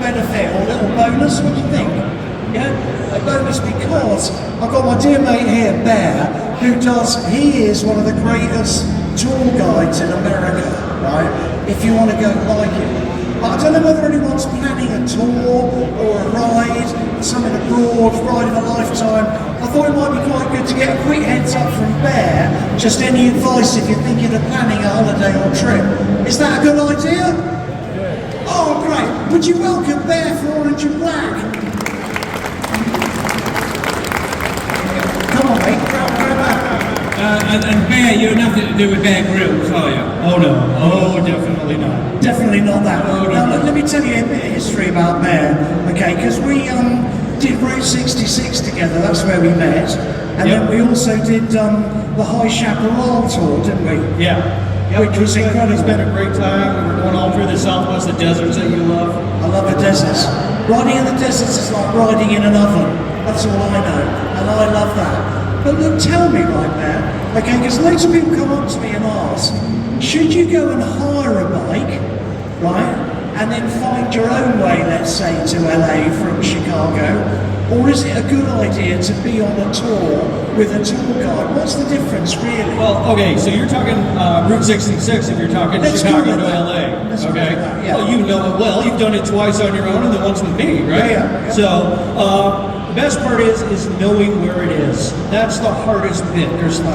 benefit or little bonus? What do you think? Yeah, a bonus because I've got my dear mate here, Bear, he is one of the greatest tour guides in America, right? If you want to go like him. But I don't know whether anyone's planning a tour or a ride, something abroad, riding a lifetime. I thought it might be quite good to get a quick heads up from Bear, just any advice if you're thinking of planning a holiday or trip. Is that a good idea? Oh, great. Would you welcome Bear for Orange and Black? Come on, mate. Go back. And Bear, you're nothing to do with Bear Grylls, are you? Oh, no. Oh, definitely not. Definitely not that. Oh, no. Now, let me tell you a bit of history about Bear, okay? Because we did Route 66 together, that's where we met. And then we also did the High Chaparral tour, didn't we? Yeah. Which was incredible. It's been a great time. We were going all through the Southwest, the deserts that you love. I love the deserts. Riding in the deserts is like riding in an oven. That's all I know. And I love that. But look, tell me right there, okay, because loads of people come up to me and ask, should you go and hire a bike, right, and then find your own way, let's say, to LA from Chicago, or is it a good idea to be on a tour with a tour guide? What's the difference, really? Well, okay, so you're talking Route 66 if you're talking Chicago to LA, okay? Yeah. Well, you know it well. You've done it twice on your own and then once with me, right? Yeah. So, the best part is knowing where it is. That's the hardest bit. There's 3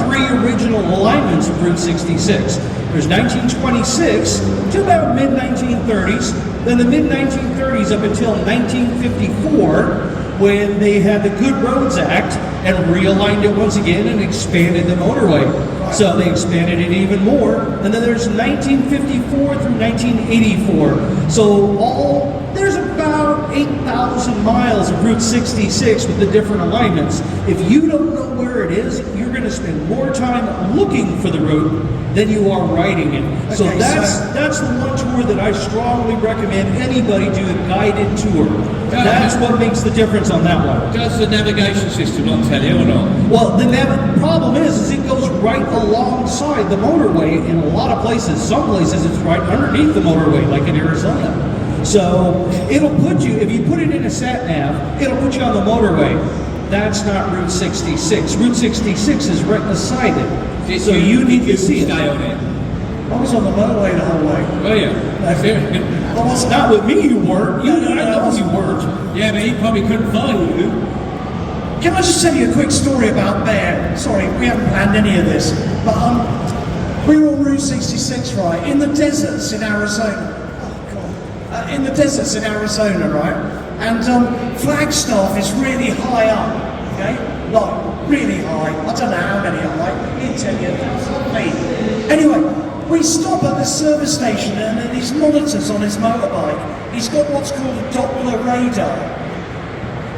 original alignments of Route 66. There's 1926 to about mid-1930s, then the mid-1930s up until 1954, when they had the Good Roads Act and realigned it once again and expanded the motorway. So they expanded it even more. And then there's 1954 through 1984. So there's about 8,000 miles of Route 66 with the different alignments. If you don't know where it is, you're going to spend more time looking for the route than you are riding it. Okay, so that's the one tour that I strongly recommend anybody do, a guided tour. That's what makes the difference on that one. Does the navigation system not tell you or not? Well, the problem is it goes right alongside the motorway in a lot of places. Some places it's right underneath the motorway, like in Arizona. So it'll put you, if you put it in a sat nav, it'll put you on the motorway. That's not Route 66. Route 66 is right beside it. So you need to see it. Stay on it. I was on the motorway the whole way. Oh yeah. I wasn't. Not with me, you weren't. I know you weren't. Yeah, but he probably couldn't find you. Can I just tell you a quick story about Bear? Sorry, we haven't planned any of this, but we were on Route 66, right, in the deserts in Arizona. Oh God, in the deserts in Arizona, right, and Flagstaff is really high up, okay, like really high. I don't know how many are like. He'd tell you 1,000 feet. Anyway. We stop at the service station and there are these monitors on his motorbike. He's got what's called a Doppler radar,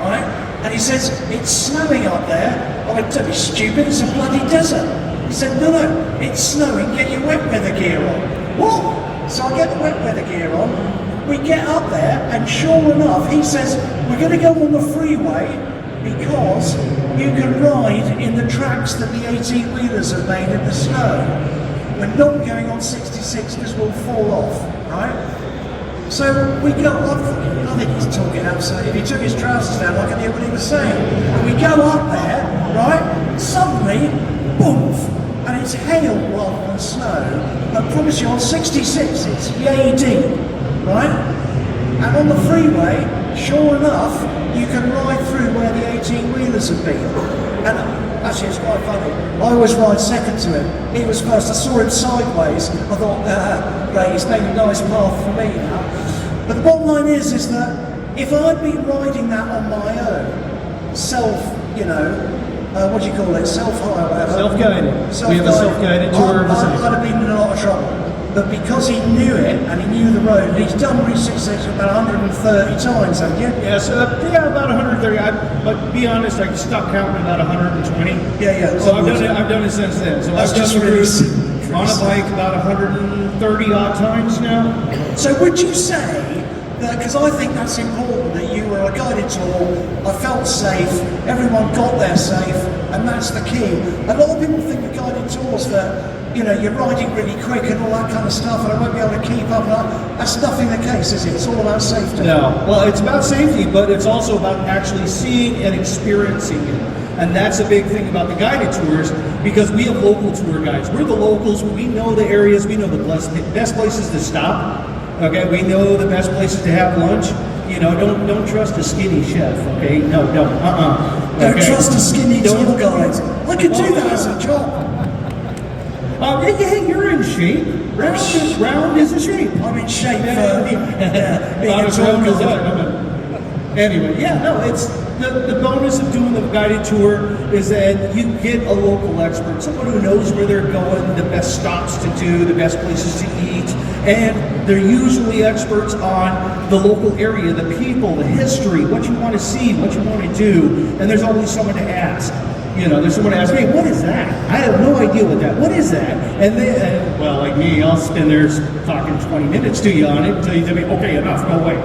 right? And he says, it's snowing up there. I went, don't be stupid, it's a bloody desert. He said, no, it's snowing, get your wet weather gear on. What? So I get the wet weather gear on, we get up there, and sure enough, he says, we're going to go on the freeway because you can ride in the tracks that the 18-wheelers have made in the snow. We're not going on 66 because we'll fall off, right? So we go up, I think he's talking absolutely, if he took his trousers down, I could hear what he was saying. And we go up there, right? Suddenly, boom, and it's hail rather than snow. I promise you, on 66, it's yay deep, right? And on the freeway, sure enough, you can ride through where the 18-wheelers have been. And actually, it's quite funny. I always ride second to him. He was first. I saw him sideways. I thought, great, he's made a nice path for me now. But the bottom line is that if I'd been riding that on my own, what do you call it? Self-hire, whatever. Self-guided. We have a self-guided tour. I'd have been in a lot of trouble. But because he knew it and he knew the road, and he's done Route 66 about 130 times, haven't you? Yes, about 130. But be honest, I stopped counting about 120. Yeah. So I've done it since then. So That's I've done just the really route on a bike about 130 odd times now. So would you say that, because I think that's important, that you were a guided tour, I felt safe, everyone got there safe, and that's the key. A lot of people think of guided tours that you know, you're riding really quick and all that kind of stuff, and I won't be able to keep up. That's nothing the case, is it? It's all about safety. No, well, it's about safety, but it's also about actually seeing and experiencing it. And that's a big thing about the guided tours, because we have local tour guides. We're the locals. We know the areas. We know the best places to stop. Okay, we know the best places to have lunch. You know, don't trust a skinny chef. Okay, no, don't. Don't Okay? trust a skinny tour guide. I could do that as a job. Yeah, you're in shape. Round is a shape. I'm in shape for Yeah. being Not a as tour round as guide. that. Anyway, yeah, no, it's the bonus of doing the guided tour is that you get a local expert, someone who knows where they're going, the best stops to do, the best places to eat, and they're usually experts on the local area, the people, the history, what you want to see, what you want to do, and there's always someone to ask. You know, there's someone to ask, hey, what is that? I have no idea what that, what is that? And then, well, like me, I'll spend there talking 20 minutes to you on it until you tell me, okay, enough, go away.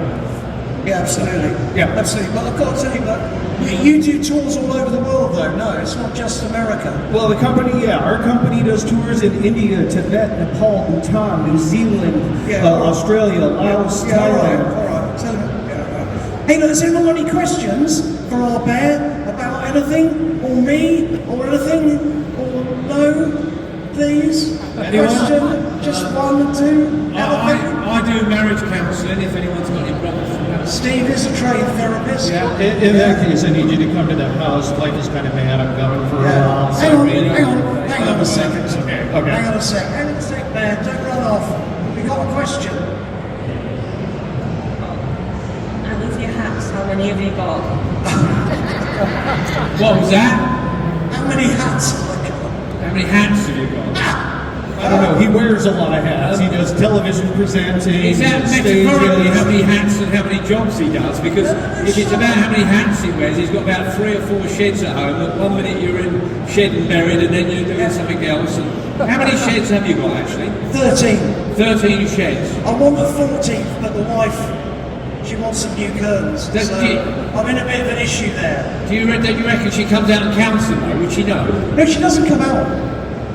Yeah, absolutely. Yeah. Absolutely. But I've got to tell you, but you do tours all over the world, though. No, it's not just America. Well, the company, yeah, our company does tours in India, Tibet, Nepal, Bhutan, New Zealand, Yeah, all right. Australia, Laos, Yeah, all right, Thailand. all right. Tell me. Yeah. Hey, look, has anyone got any questions for our bear about anything, or me, or anything, or no, please? Anyone? Question? Just one, two, anything? I do marriage counselling if anyone's got any problems with that. Steve is a trained therapist. Yeah, in that case, I need you to come to the house. Life is kind of mad. I'm going for a Yeah. while. Hang on, Sorry. hang on a second. Okay. Hang on a sec, man. Don't run off. We got a question. I love your hats. How many have you got? What was that? How many hats have I got? How many hats have you got? I don't know. He wears a lot of hats. He does television presenting. Is that stages. metaphorically how many hats and how many jobs he does? Because if it's about how many hats he wears, he's got about 3 or 4 sheds at home. At one minute you're in shed and buried, and then you're doing something else. And how many sheds have you got actually? 13. 13 sheds. I want the 14th, but the wife, she wants some new curtains. Does So she? I'm in a bit of an issue there. Do you reckon she comes out and counts them though? Would she know? No, she doesn't come out.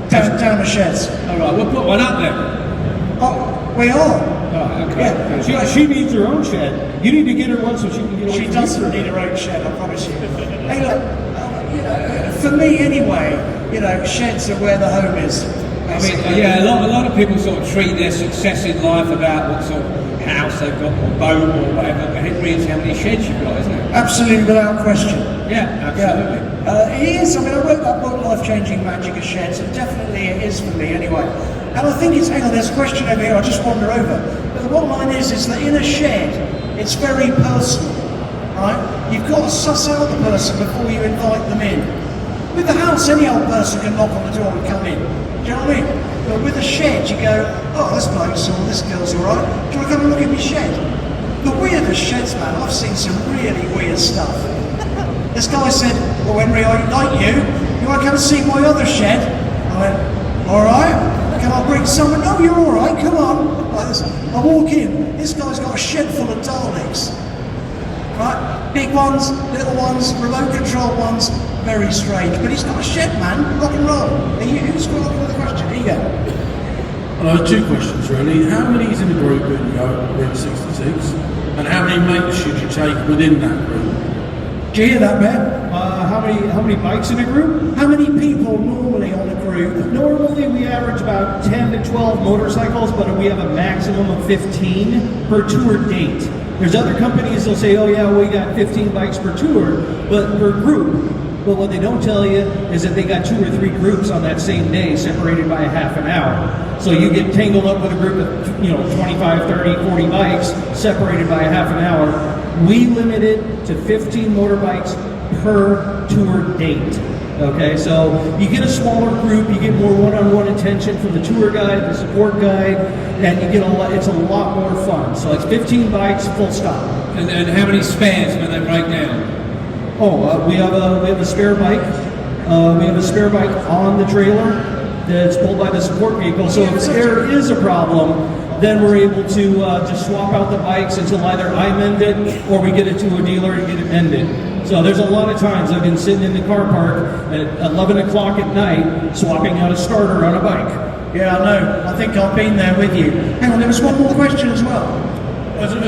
Down the sheds. All right, we'll put one up then. Oh, we are. All right, okay. Yeah. She needs her own shed. You need to get her one so she can get away She from doesn't you. need her own shed, I promise you. Hey, look, you know, for me anyway, you know, sheds are where the home is. I mean, yeah, a lot of people sort of treat their success in life about what sort of house they've got or boat or whatever, but it really is how many sheds you've got, isn't it? Absolutely, without question. Yeah, absolutely. It is. I mean, I wrote that book, Life Changing Magic of Sheds, and definitely it is for me anyway. And I think it's, hang on, there's a question over here, I'll just wander over. But the bottom line is that in a shed, it's very personal, right? You've got to suss out the person before you invite them in. With the house, any old person can knock on the door and come in. Do you know what I mean? But with a shed, you go, oh, this bloke's or this girl's all right. Do you want to come and look at my shed? The weirdest sheds, man. I've seen some really weird stuff. This guy said, well, Henry, I like you. You want to come and see my other shed? I went, all right. Can I bring someone? No, you're all right. Come on. Like this. I walk in. This guy's got a shed full of Daleks. Right? Big ones, little ones, remote control ones. Very strange. But he's got a shed, man. Rock and roll. Who's got with the question? Here you go. 2 questions really. How many is in the group when you go Route 66? And how many mates should you take within that group? Do you hear that, man? How many bikes in a group? How many people normally on a group? Normally we average about 10 to 12 motorcycles, but we have a maximum of 15 per tour date. There's other companies that'll say, oh yeah, we got 15 bikes per tour, but per group. But what they don't tell you is that they got 2 or 3 groups on that same day, separated by a half an hour. So you get tangled up with a group of 25, 30, 40 bikes, separated by a half an hour. We limit it to 15 motorbikes per tour date. Okay, so you get a smaller group, you get more one-on-one attention from the tour guide, the support guide, and you get it's a lot more fun. So it's 15 bikes, full stop. And how many spares when they break down? We have a spare bike. We have a spare bike on the trailer that's pulled by the support vehicle. So if there is a problem, then we're able to just swap out the bikes until either I mend it or we get it to a dealer and get it mended. So there's a lot of times I've been sitting in the car park at 11 o'clock at night swapping out a starter on a bike. Yeah, I know. I think I've been there with you. Hang on, there was one more question as well. As a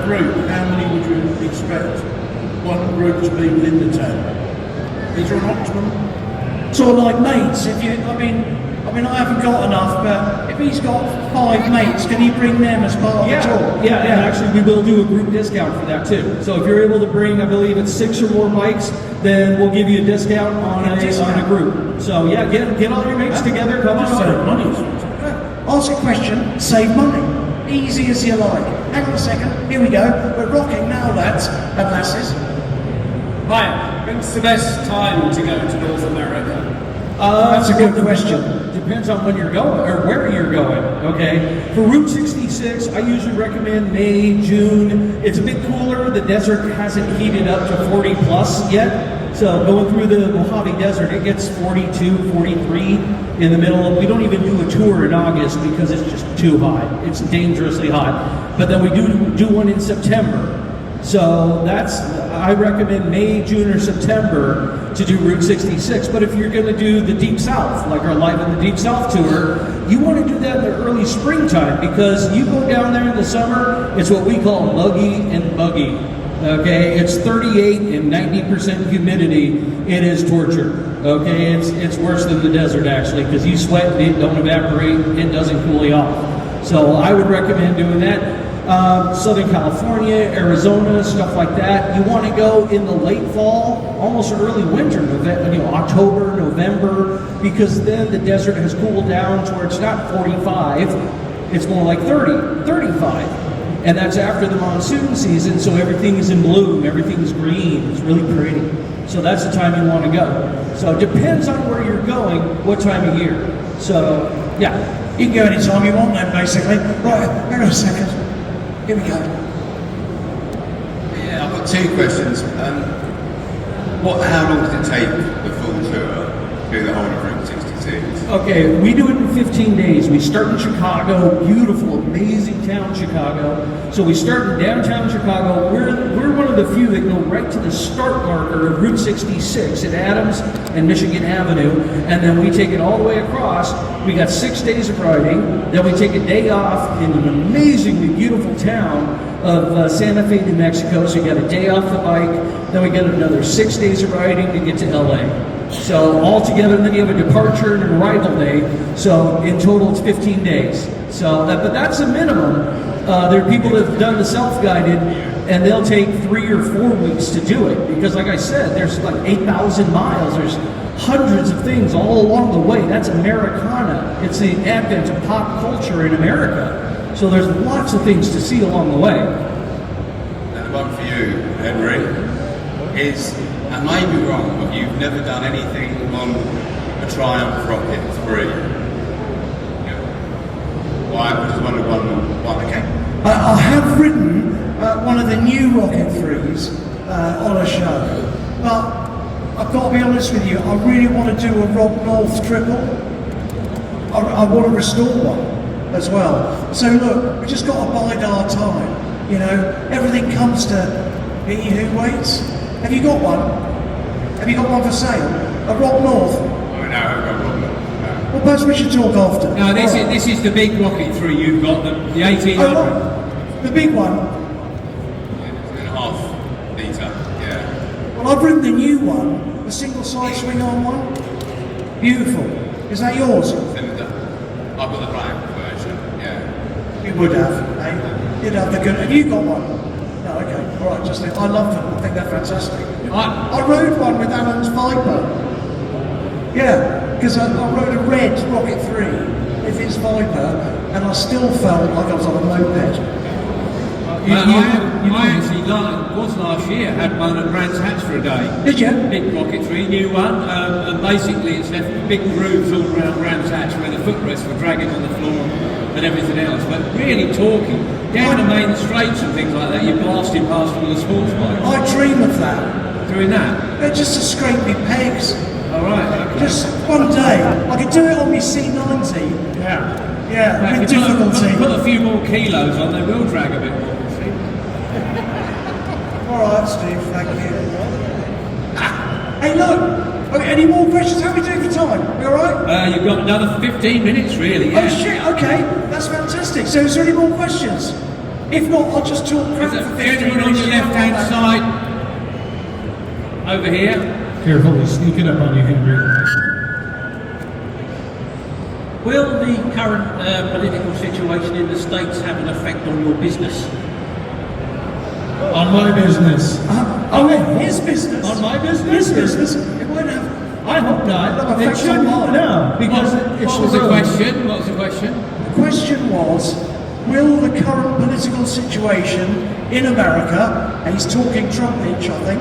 group, how many would you expect one group to be within the 10? Is there an optimum? Sort of like mates. If you, I mean, I haven't got enough, but if he's got 5 mates, can he bring them as part of the tour? Yeah, and actually we will do a group discount for that too. So if you're able to bring, I believe it's 6 or more mics, then we'll give you a discount on a group. So yeah, get all your mates together, come on Just over. save money. Ask a question, save money. Easy as you like. Hang on a second, here we go. We're rocking now, lads and lasses. Hi, when's the best time to go to North America? That's a good question. Depends on when you're going or where you're going. Okay. For Route 66, I usually recommend May, June. It's a bit cooler. The desert hasn't heated up to 40 plus yet. So going through the Mojave Desert, it gets 42, 43 in the middle. We don't even do a tour in August because it's just too hot. It's dangerously hot. But then we do one in September. So I recommend May, June, or September to do Route 66. But if you're going to do the Deep South, like our Live in the Deep South tour, you want to do that in the early springtime because you go down there in the summer, it's what we call muggy and buggy. Okay, it's 38 and 90% humidity. It is torture. Okay, it's worse than the desert actually because you sweat, it don't evaporate, it doesn't cool you off. So I would recommend doing that. Southern California, Arizona, stuff like that. You want to go in the late fall, almost early winter, October, November, because then the desert has cooled down to where it's not 45, it's more like 30, 35. And that's after the monsoon season, so everything is in bloom, everything is green, it's really pretty. So that's the time you want to go. So it depends on where you're going, what time of year. So, yeah. You can go anytime you want then, basically. Right, hang on a second. Here we go. Yeah, I've got 2 questions. How long does it take the full tour, do the whole of Route 66? Okay, we do it in 15 days. We start in Chicago, beautiful, amazing town, Chicago. So we start in downtown Chicago. We're one of the few that go right to the start marker of Route 66 at Adams and Michigan Avenue, and then we take it all the way across. We got 6 days of riding, then we take a day off in an amazingly beautiful town of Santa Fe, New Mexico. So you got a day off the bike, then we get another 6 days of riding to get to LA. So all together, and then you have a departure and an arrival day. So in total, it's 15 days. So, but that's a minimum. There are people that have done the self-guided, and they'll take 3 or 4 weeks to do it because, like I said, there's like 8,000 miles. There's hundreds of things all along the way. That's Americana. It's the advent of pop culture in America. So there's lots of things to see along the way. And the one for you, Henry, is, I may be wrong, but you've never done anything on a Triumph Rocket 3. Yeah. Why? I just wondered one again. I have ridden one of the new Rocket 3s on a show, but I've got to be honest with you, I really want to do a Rob North triple. I want to restore one as well. So look, we just got to bide our time. You know, everything comes to he who waits. Have you got one? Have you got one for sale? A Rob North? Oh, no, I haven't got one. No. Well, perhaps we should talk after. No, this All right. is the big Rocket 3 you've got, the 1800. Oh, right. The big one. 2.5 litre, yeah. Well, I've ridden the new one, the single side swing on one. Beautiful. Is that yours? I've got the black version, yeah. You would have, eh? You'd have the good. Have you got one? No, okay. All right, I love them. I think they're fantastic. I rode one with Alan's Viper. Yeah, because I rode a red Rocket 3 with his Viper, and I still felt like I was on a moped. I actually was last year, had one at Brands Hatch for a day. Did you? Big Rocket 3, new one, and basically it's left big grooves all around Brands Hatch where the footrests were dragging on the floor and everything else. But really talking, down the main straights and things like that, you're blasting past all the sports bikes. I dream of that. Doing that? They're just to scrape me pegs. All right, okay. Just one day. I could do it on my C90. Yeah. Yeah, with If you difficulty. put a few more kilos on, they will drag a bit more. See? All right, Steve, thank you. Hey, look! Okay, any more questions? How are we doing for time? We all right? You've got another 15 minutes, really. Oh Yeah. shit, okay, that's fantastic. So is there any more questions? If not, I'll just talk crap Is for there 15 anyone on minutes. the left-hand side? Over here. Careful, he's sneaking up on you, Henry. Will the current political situation in the States have an effect on your business? On my business. His business. On my business? His business. It won't have. I hope not. No, It effect shouldn't. on mine. No, because it's What was the the road. question? What was the question? The question was, will the current political situation in America, and he's talking Trumpage, I think,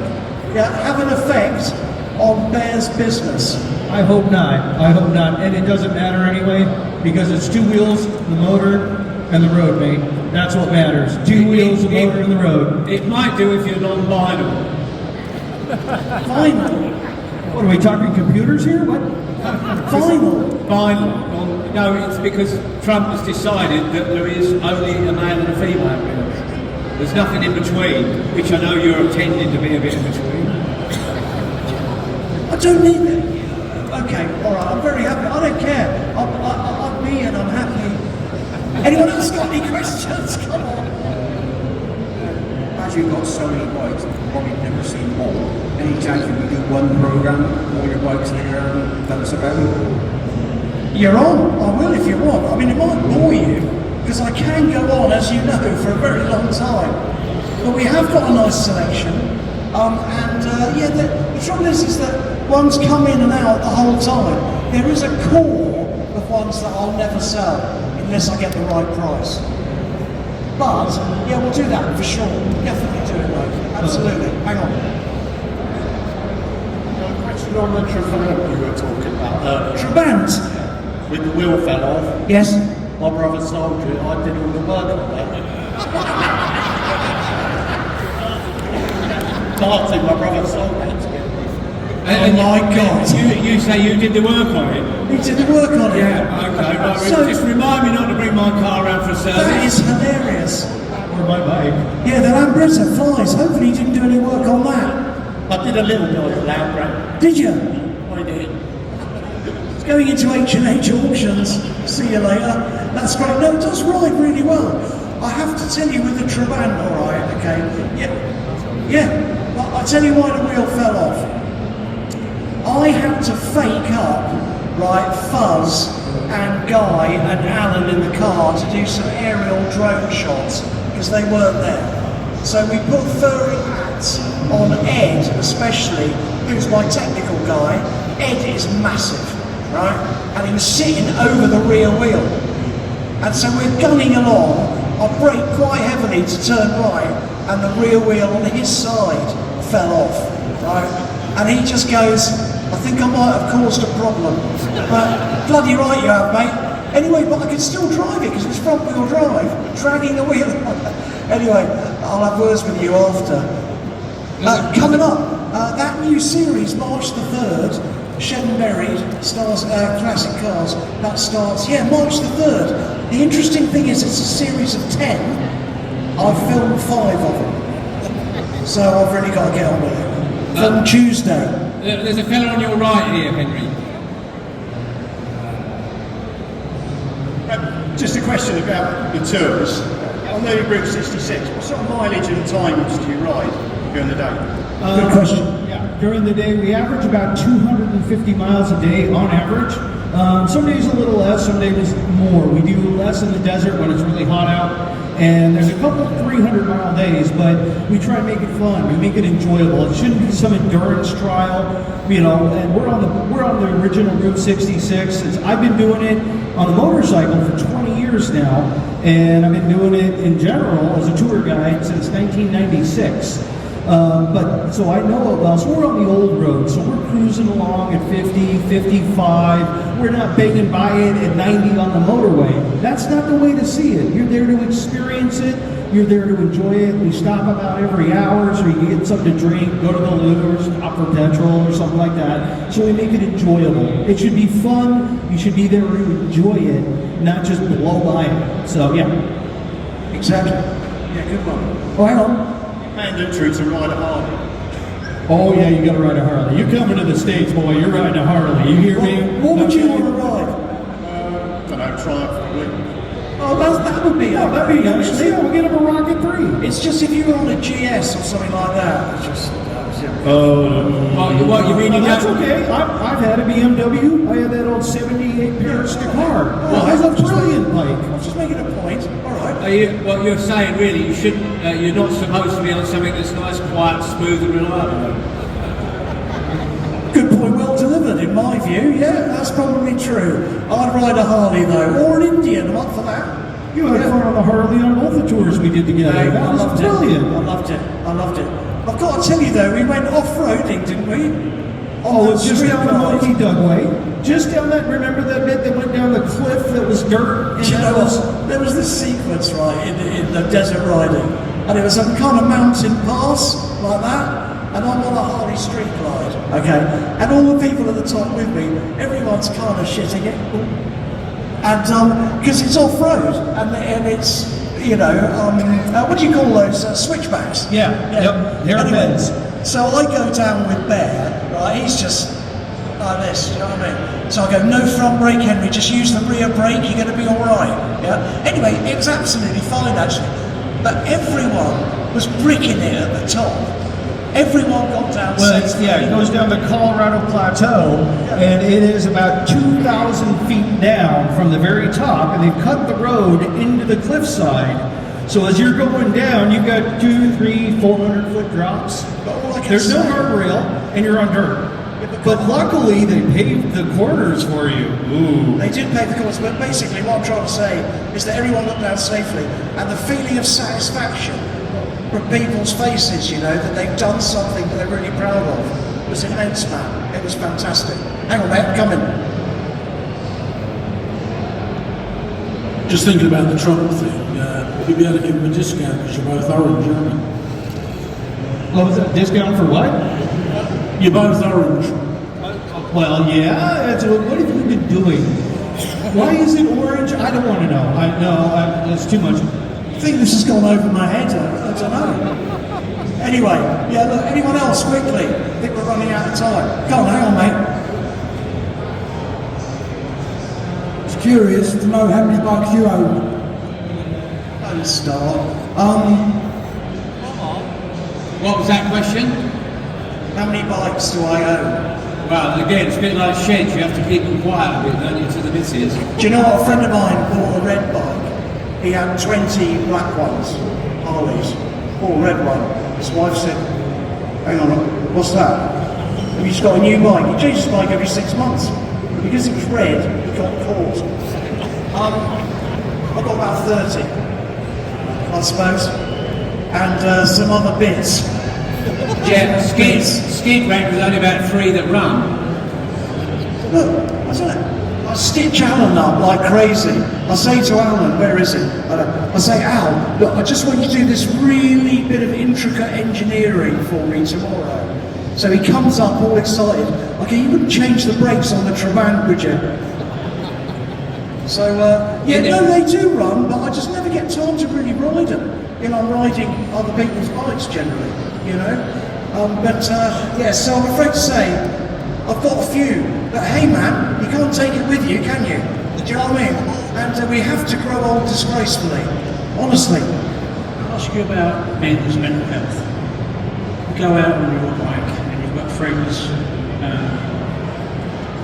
have an effect on Bear's business? I hope not. I hope not. And it doesn't matter anyway, because it's two wheels, the motor, and the road, mate. That's what matters. Two wheels, the motor, and the road. It might do if you're non-binary. Final. What are we talking computers here? What? Final. Final. No, it's because Trump has decided that there is only a male and a female. There's nothing in between, which I know you're tending to be a bit in between. I don't need it. Okay, all right. I'm very happy. I don't care. I'm me, and I'm happy. Anyone else got any questions? Come on. As you've got so many bikes, you've probably never seen all. Any chance you could do one program, all your bikes here, and tell us about it? You're on. I will if you want. I mean, it might bore you, because I can go on, as you know, for a very long time. But we have got a nice selection. The trouble is that ones come in and out the whole time. There is a core of ones that I'll never sell unless I get the right price. But, yeah, we'll do that for sure. Definitely do it, mate. Absolutely. Hang on. A question on the Trabant you were talking about. Trabant. With the wheel fell off. Yes. My brother sold it. I did all the work on that. Party, my brother sold that to me. Oh my God. You say you did the work on it? He did the work on it. Yeah, okay. Right, So- just remind me not to bring my car around for a service. That is hilarious. Or my bike. Yeah, the Lambretta flies. Hopefully you didn't do any work on that. I did a little bit of the Lambretta. Did you? I did. It's going into H&H auctions. See you later. That's great. No, it does ride really well. I have to tell you with the Trabant, all right, okay? Yeah. Well, I tell you why the wheel fell off. I had to fake up, right, Fuzz and Guy and Alan in the car to do some aerial drone shots because they weren't there. So we put furry hats on Ed, especially, who's my technical guy. Ed is massive, right? And he was sitting over the rear wheel. And so we're gunning along. I brake quite heavily to turn right, and the rear wheel on his side fell off, right? And he just goes, I think I might have caused a problem. But bloody right you have, mate. Anyway, but I could still drive it because it's front wheel drive, dragging the wheel. Anyway, I'll have words with you after. Coming up, that new series, March the 3rd, Shed and Buried, stars classic cars, that starts, March the 3rd. The interesting thing is it's a series of 10. I've filmed 5 of them. So I've really got to get on with it. From Tuesday. There's a fella on your right here, Henry. Just a question about the tours. On the Route 66, what sort of mileage and times do you ride during the day? Good question. During the day, we average about 250 miles a day on average. Some days a little less, some days more. We do less in the desert when it's really hot out. And there's a couple of 300-mile days, but we try and make it fun. We make it enjoyable. It shouldn't be some endurance trial, And we're on the original Route 66. I've been doing it on the motorcycle for 20 years now, and I've been doing it in general as a tour guide since 1996. So I know it well. So we're on the old road. So we're cruising along at 50, 55. We're not banging by it at 90 on the motorway. That's not the way to see it. You're there to experience it. You're there to enjoy it. We stop about every hour so you can get something to drink, go to the loo, or stop for petrol or something like that. So we make it enjoyable. It should be fun. You should be there to enjoy it, not just blow by it. So yeah. Exactly. Yeah, good one. Oh, hang on. Mandatory to ride a Harley. Oh yeah, you gotta ride a Harley. You coming to the States, boy, you're riding a Harley. You hear me? What would you Okay. want to ride? Don't know, Triumph probably. Oh, that would be. Yeah, that'd be nice. Yeah, we'll get him a Rocket 3. It's just if you were on a GS or something like that. It's just. What you mean? You That's don't? okay. I've had a BMW. I had that old 78 Paris Dakar. Well, It's a brilliant I bike. was just making a point. All right. What you're saying really, you shouldn't. You're not supposed to be on something that's nice, quiet, smooth, and reliable. Good point, well delivered in my view. Yeah, that's probably true. I'd ride a Harley though, or an Indian. I'm up for that. You had fun on the Harley on both the tours we did together. I That was loved brilliant. it. I loved it. I loved it. I've got to tell you though, we went off-roading, didn't we? Oh, that it's just street down the ride. Monkey Dug way. Just down that, remember that bit that went down the cliff that was dirt? Do you know what? There was this sequence, right, in the desert riding, and it was a kind of mountain pass, like that, and I'm on a Harley street glide, okay? And all the people at the top with me, everyone's kind of shitting it. And, because it's off-road, and it's, you know, what do you call those, switchbacks? Yeah, yep, hairpins. So I go down with Bear, right, he's just like this, you know what I mean? So I go, no front brake, Henry, just use the rear brake, you're going to be all right. Yeah. Anyway, it was absolutely fine actually, but everyone was bricking it at the top. Everyone got down safely. Yeah, it goes down the Colorado Plateau, and it is about 2,000 feet down from the very top, and they've cut the road into the cliffside. So as you're going down, you've got 200, 300, 400-foot drops. But all I can There's no say- guardrail, and you're on dirt. But luckily, they paved the corners for you. Ooh. They did pay the course, but basically what I'm trying to say is that everyone got down safely, and the feeling of satisfaction from people's faces, you know, that they've done something that they're really proud of, was immense, man. It was fantastic. Hang on, mate, I'm coming. Just thinking about the Trump thing, you'd be able to give him a discount because you're both orange, aren't you? What was that? Discount for what? You're both orange. Well, yeah. What have you been doing? Why is it orange? I don't want to know. That's too much. I think this has gone over my head. I don't know. Anyway, yeah, look, anyone else, quickly? I think we're running out of time. Come on, hang on, mate. It's curious to know how many bikes you own. Don't start. What was that question? How many bikes do I own? Well, again, it's a bit like sheds. You have to keep them quiet a bit, don't you, to the missus? Do you know what? A friend of mine bought a red bike. He had 20 black ones, Harleys. Bought a red one. His wife said, hang on, what's that? Have you just got a new bike? He changed his bike every 6 months. Because it was red, he got caught. I've got about 30, I suppose. And some other bits. Yeah, skid rank was only about 3 that run. Look, I don't know. I stitch Alan up like crazy. I say to Alan, where is it? I say, Al, look, I just want you to do this really bit of intricate engineering for me tomorrow. So he comes up all excited. Okay, you wouldn't change the brakes on the Trabant, would you? So, yeah, no, they do run, but I just never get time to really ride them. You know, I'm riding other people's bikes generally, you know? Yeah, so I'm afraid to say, I've got a few, but hey man, you can't take it with you, can you? Do you know what I mean? And we have to grow old disgracefully, honestly. I'll ask you about men's mental health. You go out on your bike and you've got friends,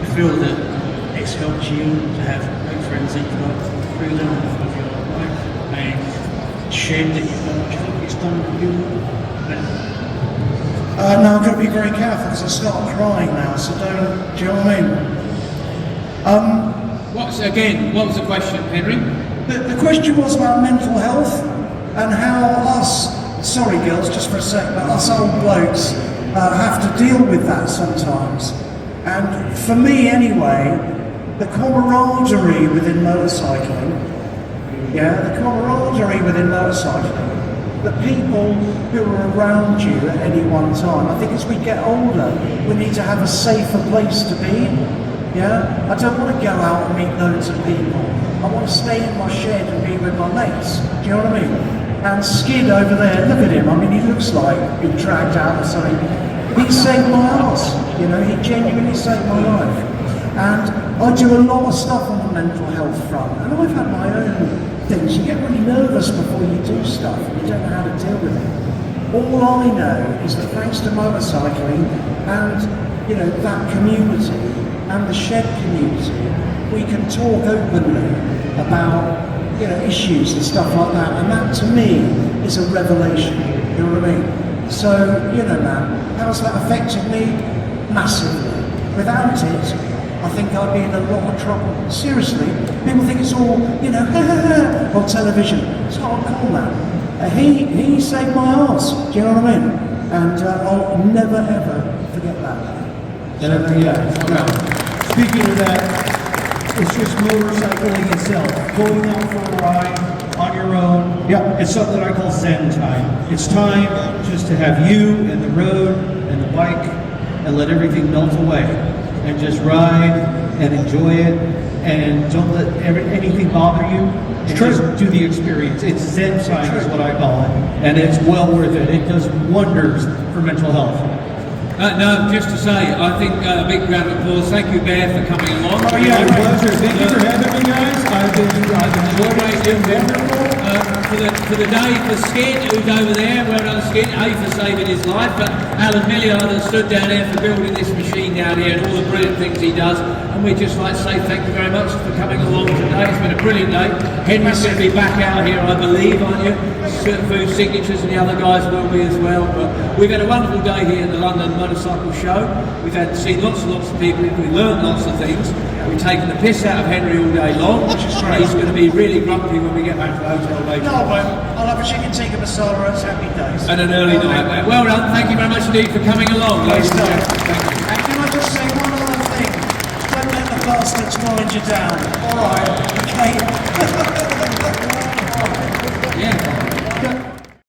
you feel that it's helped you to have great friends that you've got freedom of your bike and shed that you've got. Do you think it's done you better? No, I've got to be very careful because I start crying now, so don't, do you know what I mean? What was the question, Henry? The question was about mental health and how us, sorry girls, just for a sec, but us old blokes have to deal with that sometimes. And for me anyway, the camaraderie within motorcycling, the camaraderie within motorcycling, the people who are around you at any one time. I think as we get older, we need to have a safer place to be. Yeah? I don't want to go out and meet loads of people. I want to stay in my shed and be with my mates. Do you know what I mean? And Skid over there, look at him. I mean, he looks like he's been dragged out of something. he saved my ass. You know, he genuinely saved my life. And I do a lot of stuff on the mental health front, and I've had my own things. You get really nervous before you do stuff, and you don't know how to deal with it. All I know is that thanks to motorcycling and, you know, that community and the shed community, we can talk openly about, you know, issues and stuff like that, and that to me is a revelation. You know what I mean? So, you know, man, how's that affected me? Massively. Without it, I think I'd be in a lot of trouble. Seriously, people think it's all, you know, on television. It's hardcore, man. He saved my arse. Do you know what I mean? And I'll never ever forget that. So there you go. Speaking of that, it's just motorcycling itself. Going out for a ride on your own. Yeah. It's something I call Zen time. It's time just to have you and the road and the bike and let everything melt away. And just ride and enjoy it, and don't let anything bother you. And just do the experience. It's Zen time is what I call it, and it's well worth it. It does wonders for mental health. No, just to say, I think a big round of applause. Thank you, Bear, for coming along. Oh yeah, my pleasure. Thank you for having me, guys. I've enjoyed it. Wonderful. For the day for Skid, who's over there, well done Skid, A for saving his life, but Alan Milliard that stood down there for building this machine down here and all the brilliant things he does, and we'd just like to say thank you very much for coming along today. It's been a brilliant day. Henry's going to be back out here, I believe, aren't you? Certain Food Signatures and the other guys will be as well, but we've had a wonderful day here in the London Motorcycle Show. We've had seen lots and lots of people, we've learned lots of things. We've taken the piss out of Henry all day long. He's going to be really grumpy when we get back to the hotel later. No, I won't. I'll have a chicken tikka masala at Happy Days. And an early night. Well done. Thank you very much indeed for coming along. Ladies and gentlemen. Thank you. And can I just say one other thing? Don't let the bastards grind you down. All right, okay?